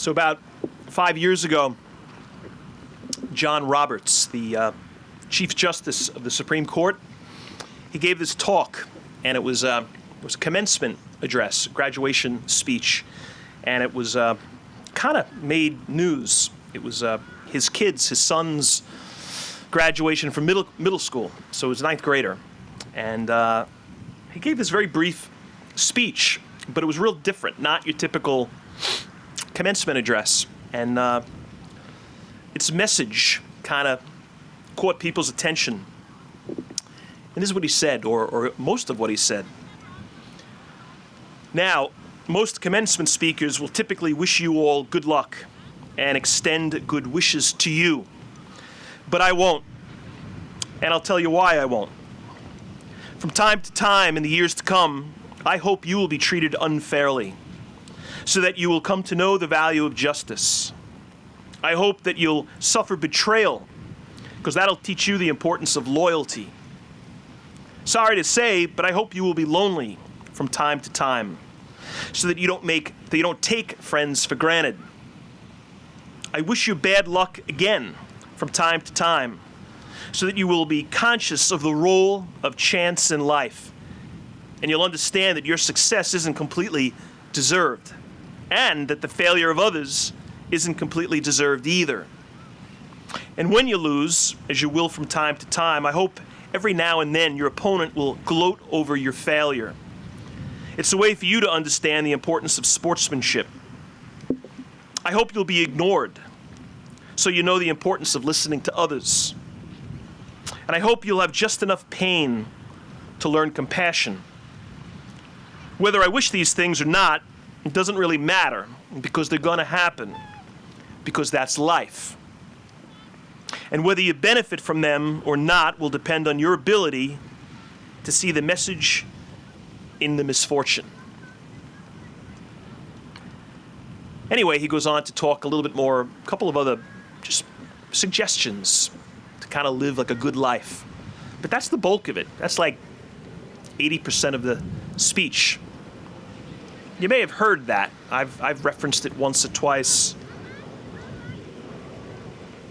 So about 5 years ago, John Roberts, the Chief Justice of the Supreme Court, he gave this talk, and it was a commencement address, graduation speech, and it was kind of made news. It was his son's graduation from middle school, so it was a ninth grader, and he gave this very brief speech, but it was real different, not your typical commencement address, and its message kind of caught people's attention. And this is what he said, or most of what he said. Now, most commencement speakers will typically wish you all good luck and extend good wishes to you. But I won't. And I'll tell you why I won't. From time to time in the years to come, I hope you will be treated unfairly, so that you will come to know the value of justice. I hope that you'll suffer betrayal, because that'll teach you the importance of loyalty. Sorry to say, but I hope you will be lonely from time to time, so that you don't take friends for granted. I wish you bad luck again from time to time, so that you will be conscious of the role of chance in life, and you'll understand that your success isn't completely deserved, and that the failure of others isn't completely deserved either. And when you lose, as you will from time to time, I hope every now and then your opponent will gloat over your failure. It's a way for you to understand the importance of sportsmanship. I hope you'll be ignored, so you know the importance of listening to others. And I hope you'll have just enough pain to learn compassion. Whether I wish these things or not, it doesn't really matter, because they're going to happen, because that's life. And whether you benefit from them or not will depend on your ability to see the message in the misfortune. Anyway, he goes on to talk a little bit more, a couple of other just suggestions to kind of live like a good life. But that's the bulk of it. That's like 80% of the speech. You may have heard that. I've referenced it once or twice.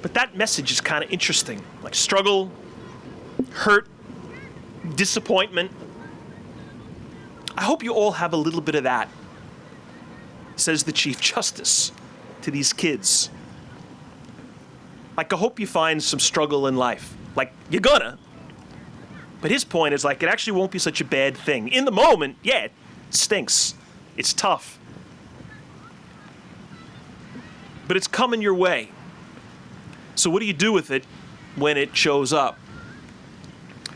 But that message is kind of interesting. Like struggle, hurt, disappointment. I hope you all have a little bit of that, says the Chief Justice to these kids. Like, I hope you find some struggle in life. Like, you're gonna. But his point is, like, it actually won't be such a bad thing. In the moment, yeah, it stinks. It's tough. But it's coming your way. So what do you do with it when it shows up?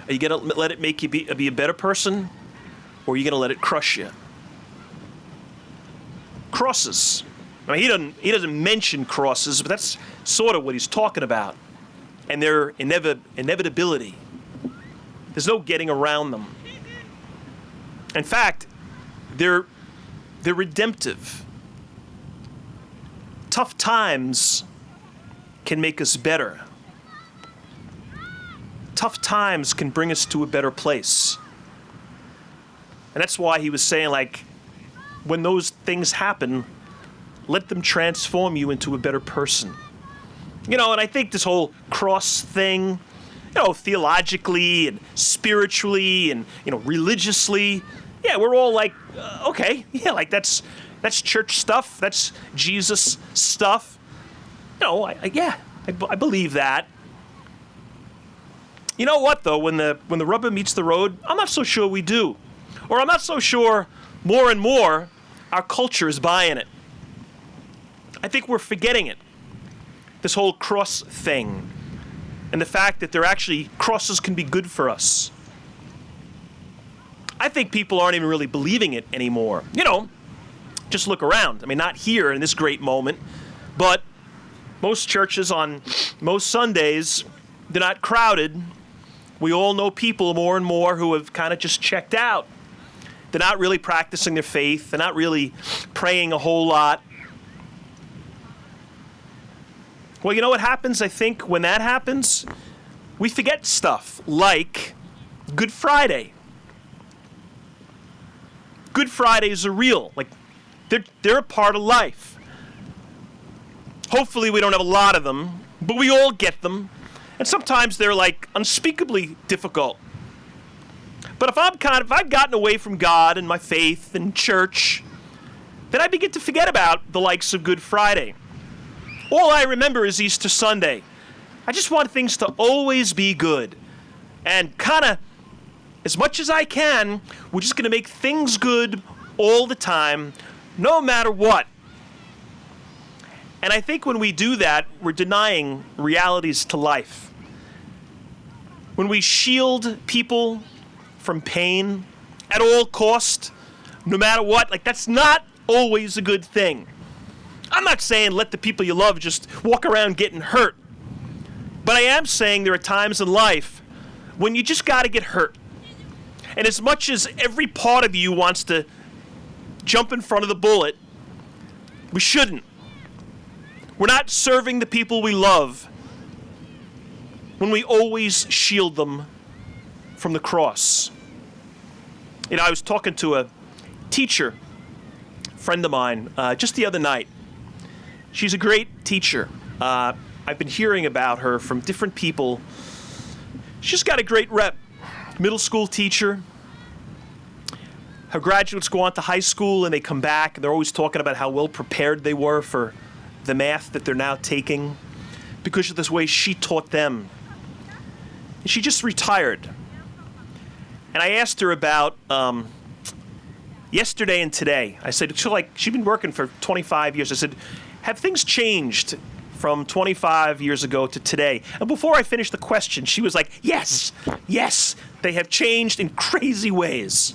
Are you going to let it make you be a better person, or are you going to let it crush you? Crosses. I mean, he doesn't mention crosses, but that's sort of what he's talking about. And their inevitability. There's no getting around them. In fact, they're redemptive. Tough times can make us better. Tough times can bring us to a better place. And that's why he was saying, like, when those things happen, let them transform you into a better person. You know, and I think this whole cross thing, you know, theologically and spiritually and, you know, religiously, yeah, we're all like, okay, yeah, like that's church stuff, that's Jesus stuff. You know, I believe that. You know what, though? When the rubber meets the road, I'm not so sure we do. Or I'm not so sure more and more our culture is buying it. I think we're forgetting it. This whole cross thing. And the fact that crosses can be good for us. I think people aren't even really believing it anymore. You know, just look around. I mean, not here in this great moment, but most churches on most Sundays, they're not crowded. We all know people more and more who have kind of just checked out. They're not really practicing their faith. They're not really praying a whole lot. Well, you know what happens, I think, when that happens? We forget stuff like Good Friday. Good Fridays are real. Like, they're a part of life. Hopefully we don't have a lot of them, but we all get them. And sometimes they're like unspeakably difficult. But if I've gotten away from God and my faith and church, then I begin to forget about the likes of Good Friday. All I remember is Easter Sunday. I just want things to always be good. And kind of, as much as I can, we're just going to make things good all the time, no matter what. And I think when we do that, we're denying realities to life. When we shield people from pain at all cost, no matter what, like that's not always a good thing. I'm not saying let the people you love just walk around getting hurt. But I am saying there are times in life when you just got to get hurt. And as much as every part of you wants to jump in front of the bullet, we shouldn't. We're not serving the people we love when we always shield them from the cross. You know, I was talking to a teacher, friend of mine, just the other night. She's a great teacher. I've been hearing about her from different people. She's got a great rep. Middle school teacher. Her graduates go on to high school and they come back and they're always talking about how well prepared they were for the math that they're now taking because of this way she taught them. And she just retired. And I asked her about yesterday and today. I said, she'd been working for 25 years. I said, have things changed from 25 years ago to today? And before I finished the question, she was like, yes, they have changed in crazy ways.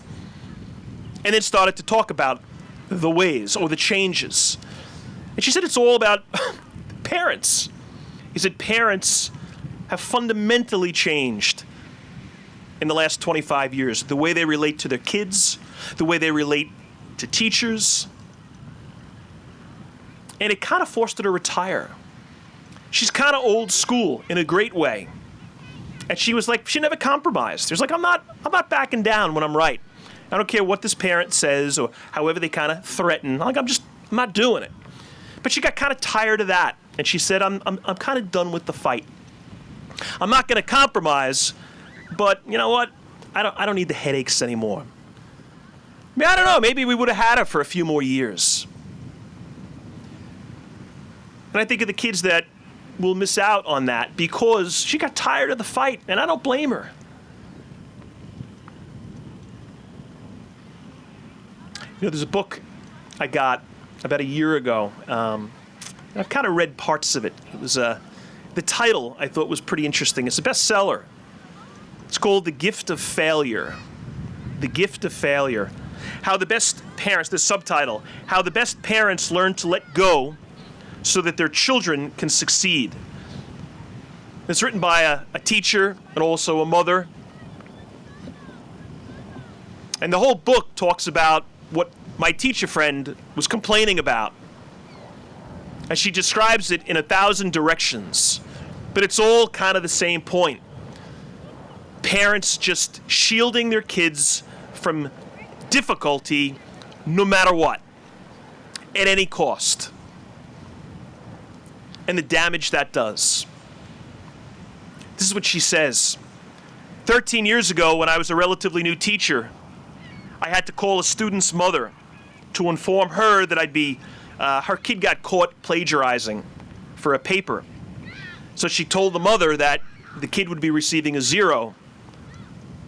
And then started to talk about the ways or the changes. And she said it's all about parents. He said parents have fundamentally changed in the last 25 years. The way they relate to their kids, the way they relate to teachers. And it kind of forced her to retire. She's kind of old school in a great way. And she was like, she never compromised. She was like, I'm not backing down when I'm right. I don't care what this parent says or however they kind of threaten. Like, I'm not doing it. But she got kind of tired of that. And she said, I'm kind of done with the fight. I'm not going to compromise, but you know what? I don't need the headaches anymore. I mean, I don't know. Maybe we would have had her for a few more years. And I think of the kids that will miss out on that because she got tired of the fight, and I don't blame her. You know, there's a book I got about a year ago. I've kind of read parts of it. It was the title I thought was pretty interesting. It's a bestseller. It's called The Gift of Failure. The Gift of Failure. How the best parents, the subtitle, How the Best Parents Learn to Let Go so that their children can succeed. It's written by a teacher and also a mother. And the whole book talks about what my teacher friend was complaining about. And she describes it in 1,000 directions. But it's all kind of the same point. Parents just shielding their kids from difficulty no matter what, at any cost. And the damage that does. This is what she says. 13 years ago, when I was a relatively new teacher, I had to call a student's mother to inform her that her kid got caught plagiarizing for a paper. So she told the mother that the kid would be receiving a 0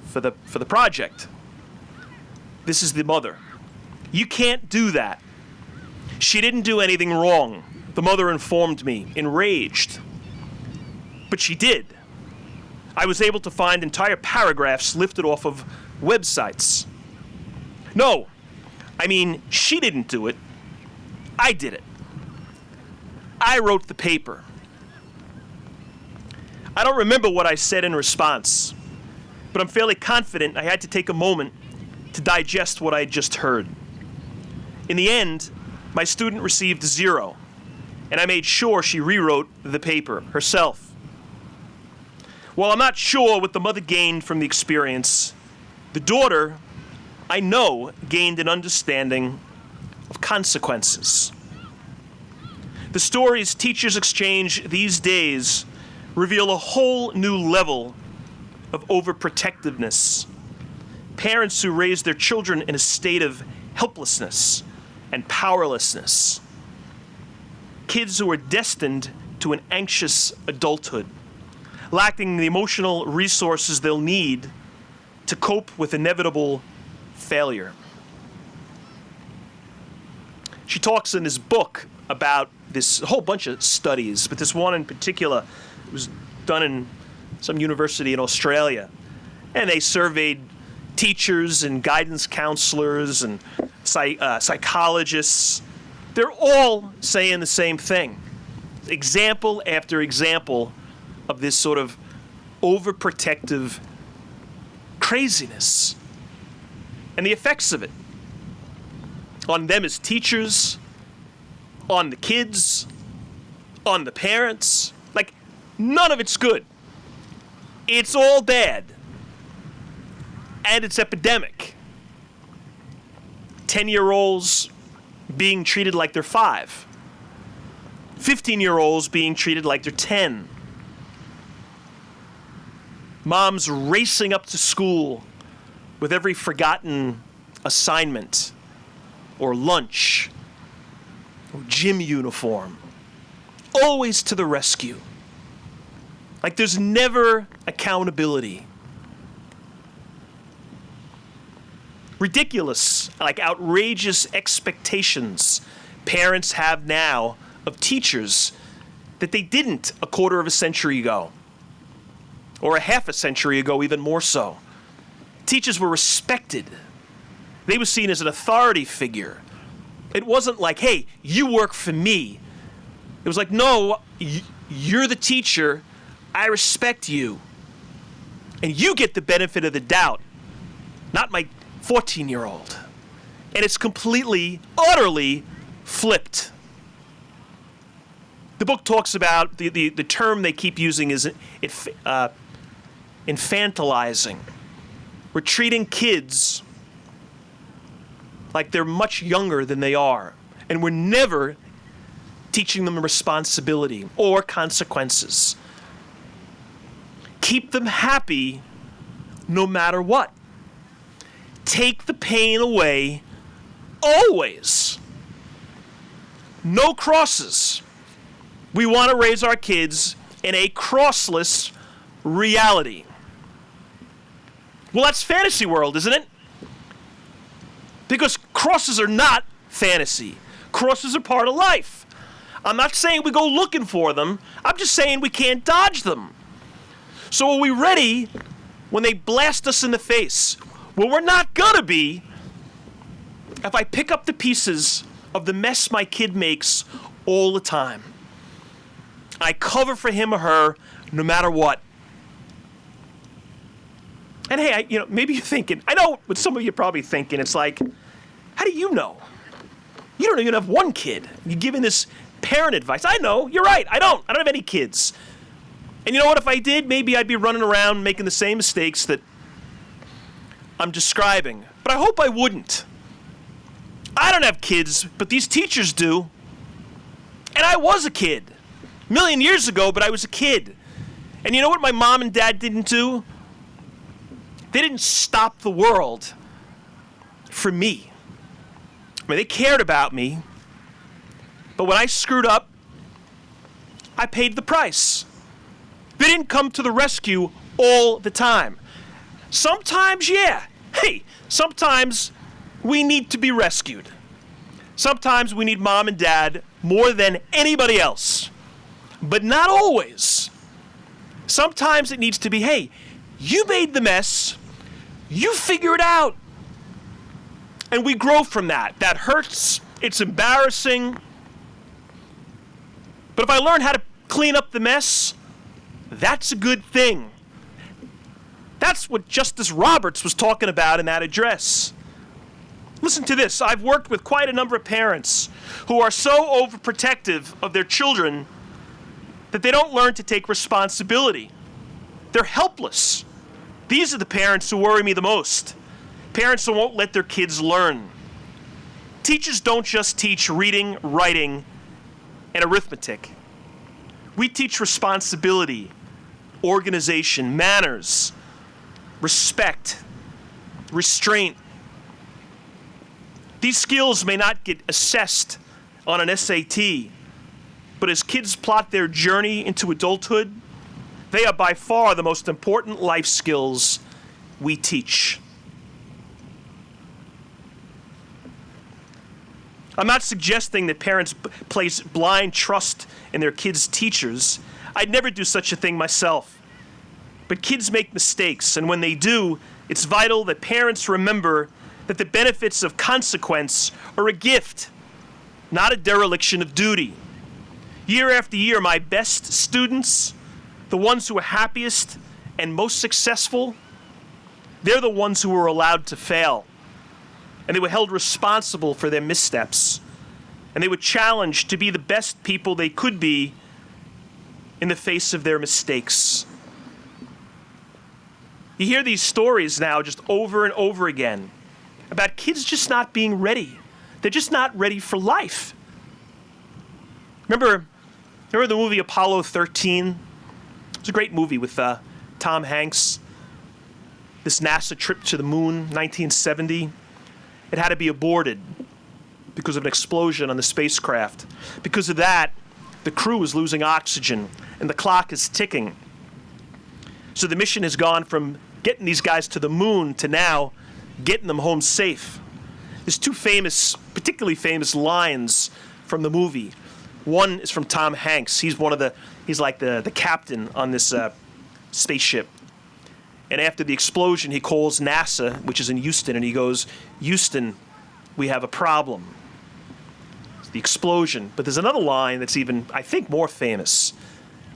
for the project. This is the mother. You can't do that. She didn't do anything wrong, the mother informed me, enraged. But she did. I was able to find entire paragraphs lifted off of websites. No, I mean, she didn't do it. I did it. I wrote the paper. I don't remember what I said in response, but I'm fairly confident I had to take a moment to digest what I had just heard. In the end, my student received a 0, and I made sure she rewrote the paper herself. While I'm not sure what the mother gained from the experience, the daughter, I know, gained an understanding of consequences. The stories teachers exchange these days reveal a whole new level of overprotectiveness. Parents who raise their children in a state of helplessness and powerlessness. Kids who are destined to an anxious adulthood, lacking the emotional resources they'll need to cope with inevitable failure. She talks in this book about this whole bunch of studies, but this one in particular was done in some university in Australia. And they surveyed teachers and guidance counselors and psychologists. They're all saying the same thing. Example after example of this sort of overprotective craziness and the effects of it on them as teachers, on the kids, on the parents. Like, none of it's good. It's all bad. And it's epidemic. 10-year-olds being treated like they're 5. 15-year-olds being treated like they're 10. Moms racing up to school with every forgotten assignment or lunch or gym uniform. Always to the rescue. Like there's never accountability. Ridiculous, like outrageous expectations parents have now of teachers that they didn't a quarter of a century ago, or a half a century ago, even more so. Teachers were respected. They were seen as an authority figure. It wasn't like, hey, you work for me. It was like, no, you're the teacher. I respect you. And you get the benefit of the doubt, not my 14-year-old. And it's completely, utterly flipped. The book talks about, the term they keep using is infantilizing. We're treating kids like they're much younger than they are. And we're never teaching them responsibility or consequences. Keep them happy no matter what. Take the pain away always. No crosses. We want to raise our kids in a crossless reality. Well, that's fantasy world, isn't it? Because crosses are not fantasy. Crosses are part of life. I'm not saying we go looking for them. I'm just saying we can't dodge them. So are we ready when they blast us in the face? Well, we're not gonna be if I pick up the pieces of the mess my kid makes all the time. I cover for him or her no matter what. And hey, maybe you're thinking, I know what some of you are probably thinking, it's like, how do you know? You don't even have one kid. You're giving this parent advice. I know, you're right, I don't have any kids. And you know what, if I did, maybe I'd be running around making the same mistakes that I'm describing. But I hope I wouldn't. I don't have kids, but these teachers do. And I was a kid. A million years ago, but I was a kid. And you know what my mom and dad didn't do? They didn't stop the world for me. I mean, they cared about me. But when I screwed up, I paid the price. They didn't come to the rescue all the time. Sometimes, yeah. Hey, sometimes we need to be rescued. Sometimes we need mom and dad more than anybody else. But not always. Sometimes it needs to be, hey, you made the mess. You figure it out. And we grow from that. That hurts. It's embarrassing. But if I learn how to clean up the mess, that's a good thing. That's what Justice Roberts was talking about in that address. Listen to this. I've worked with quite a number of parents who are so overprotective of their children that they don't learn to take responsibility. They're helpless. These are the parents who worry me the most. Parents who won't let their kids learn. Teachers don't just teach reading, writing, and arithmetic. We teach responsibility, organization, manners, respect, restraint. These skills may not get assessed on an SAT, but as kids plot their journey into adulthood, they are by far the most important life skills we teach. I'm not suggesting that parents place blind trust in their kids' teachers. I'd never do such a thing myself. But kids make mistakes, and when they do, it's vital that parents remember that the benefits of consequence are a gift, not a dereliction of duty. Year after year, my best students, the ones who are happiest and most successful, they're the ones who were allowed to fail. And they were held responsible for their missteps. And they were challenged to be the best people they could be in the face of their mistakes. You hear these stories now just over and over again about kids just not being ready. They're just not ready for life. Remember the movie Apollo 13? It's a great movie with Tom Hanks. This NASA trip to the moon, 1970. It had to be aborted because of an explosion on the spacecraft. Because of that, the crew is losing oxygen and the clock is ticking. So the mission has gone from getting these guys to the moon to now getting them home safe. There's two particularly famous lines from the movie. One is from Tom Hanks. He's like the captain on this spaceship. And after the explosion, he calls NASA, which is in Houston, and he goes, "Houston, we have a problem." It's the explosion. But there's another line that's even, I think, more famous.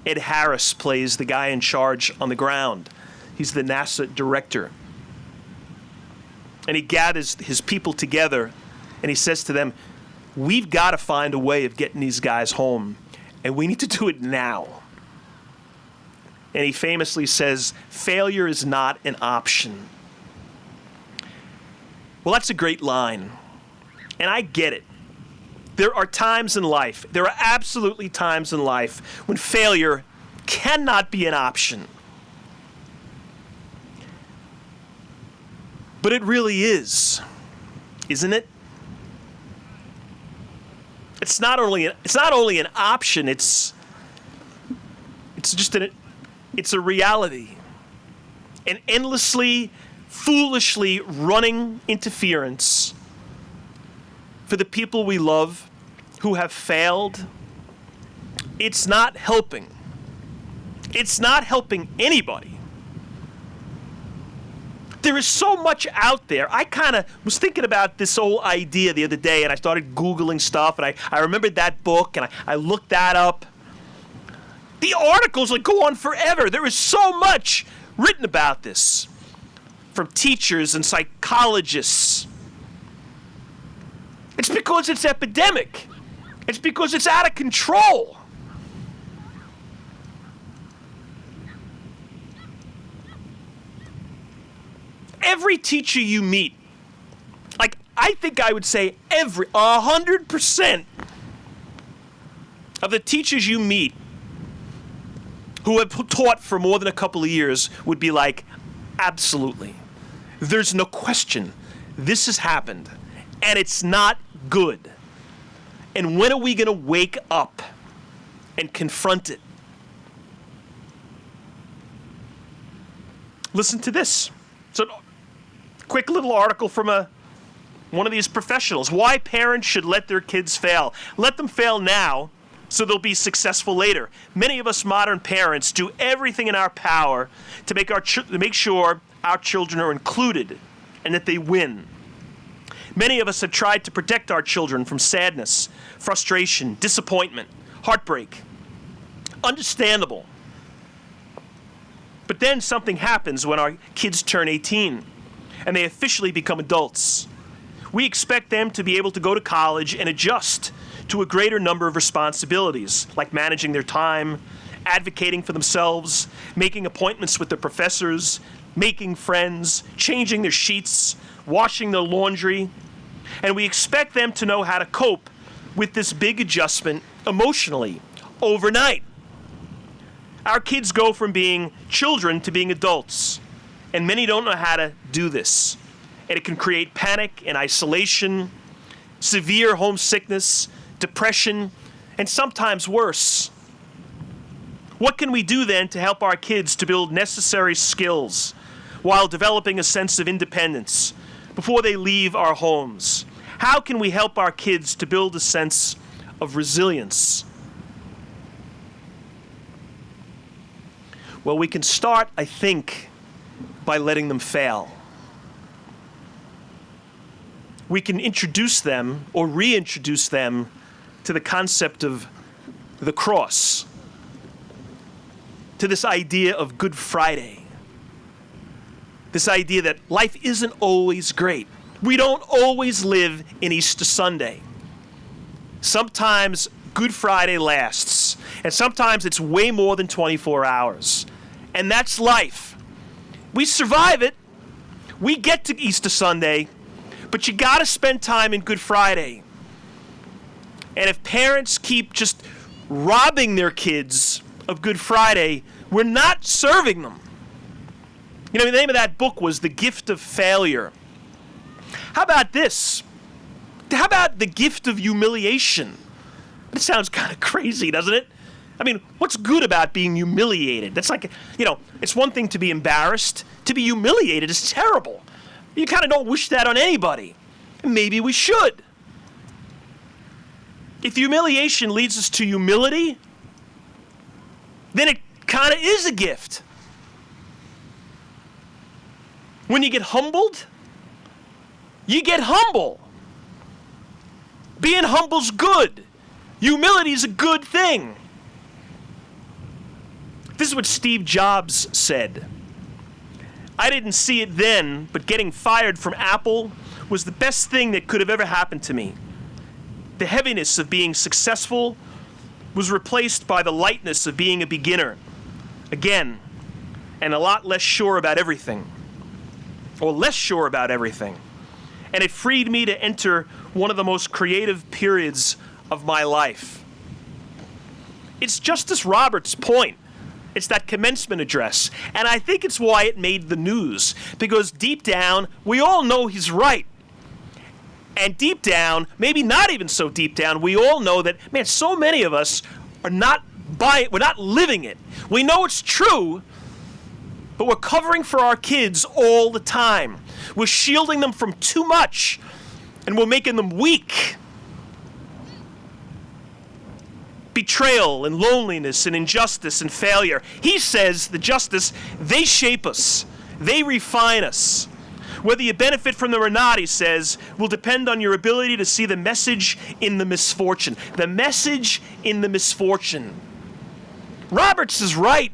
Ed Harris plays the guy in charge on the ground. He's the NASA director. And he gathers his people together, and he says to them, "We've got to find a way of getting these guys home, and we need to do it now." And he famously says, "Failure is not an option." Well, that's a great line. And I get it. There are times in life, there are absolutely times in life when failure cannot be an option. But it really is, isn't it? It's not only an option, it's a reality. An endlessly, foolishly running interference for the people we love who have failed. It's not helping. It's not helping anybody. There is so much out there. I kind of was thinking about this whole idea the other day, and I started Googling stuff, and I remembered that book, and I looked that up. The articles like go on forever. There is so much written about this from teachers and psychologists. It's because it's epidemic. It's because it's out of control. Every teacher you meet, I think I would say 100% of the teachers you meet who have taught for more than a couple of years would be like, absolutely. There's no question. This has happened, and it's not good. And when are we going to wake up and confront it? Listen to this. It's a quick little article from one of these professionals. Why parents should let their kids fail. Let them fail now so they'll be successful later. Many of us modern parents do everything in our power to make sure our children are included and that they win. Many of us have tried to protect our children from sadness, frustration, disappointment, heartbreak. Understandable. But then something happens when our kids turn 18 and they officially become adults. We expect them to be able to go to college and adjust to a greater number of responsibilities, like managing their time, advocating for themselves, making appointments with their professors, making friends, changing their sheets, washing their laundry. And we expect them to know how to cope with this big adjustment emotionally, overnight. Our kids go from being children to being adults, and many don't know how to do this. And it can create panic and isolation, severe homesickness, depression, and sometimes worse. What can we do then to help our kids to build necessary skills while developing a sense of independence before they leave our homes? How can we help our kids to build a sense of resilience? Well, we can start, I think, by letting them fail. We can introduce them or reintroduce them to the concept of the cross, to this idea of Good Friday, this idea that life isn't always great. We don't always live in Easter Sunday. Sometimes Good Friday lasts, and sometimes it's way more than 24 hours. And that's life. We survive it. We get to Easter Sunday, but you got to spend time in Good Friday. And if parents keep just robbing their kids of Good Friday, we're not serving them. You know, the name of that book was The Gift of Failure. How about this? How about The Gift of Humiliation? It sounds kind of crazy, doesn't it? I mean, what's good about being humiliated? That's like, you know, it's one thing to be embarrassed. To be humiliated is terrible. You kind of don't wish that on anybody. And maybe we should. If humiliation leads us to humility, then it kind of is a gift. When you get humbled, you get humble. Being humble's good. Humility is a good thing. This is what Steve Jobs said. I didn't see it then, but getting fired from Apple was the best thing that could have ever happened to me. The heaviness of being successful was replaced by the lightness of being a beginner. Again, and a lot less sure about everything. Or less sure about everything. And it freed me to enter one of the most creative periods of my life. It's Justice Roberts' point. It's that commencement address. And I think it's why it made the news. Because deep down, we all know he's right. And deep down, maybe not even so deep down, we all know that, man, so many of us are not we're not living it. We know it's true, but we're covering for our kids all the time. We're shielding them from too much, and we're making them weak. Betrayal and loneliness and injustice and failure. He says, the justice, they shape us. They refine us. Whether you benefit from them or not, he says, will depend on your ability to see the message in the misfortune. The message in the misfortune. Roberts is right.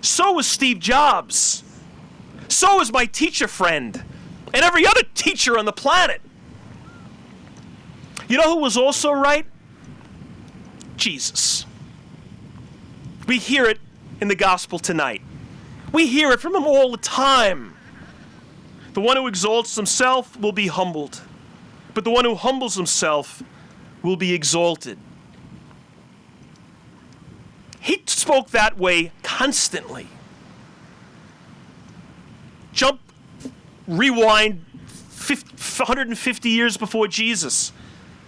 So was Steve Jobs. So was my teacher friend and every other teacher on the planet. You know who was also right? Jesus. We hear it in the gospel tonight. We hear it from him all the time. The one who exalts himself will be humbled, but the one who humbles himself will be exalted. He spoke that way constantly. Rewind 150 years before Jesus.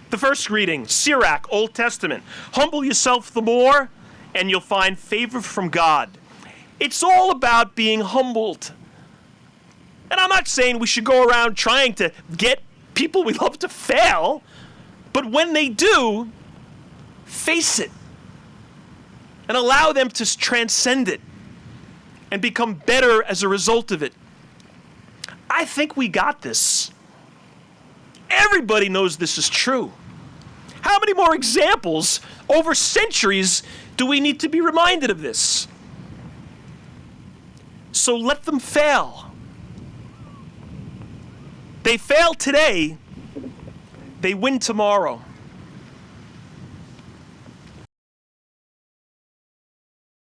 The first reading, Sirach, Old Testament. Humble yourself the more, and you'll find favor from God. It's all about being humbled. And I'm not saying we should go around trying to get people we love to fail, but when they do, face it and allow them to transcend it and become better as a result of it. I think we got this. Everybody knows this is true. How many more examples over centuries do we need to be reminded of this? So let them fail. They fail today, they win tomorrow.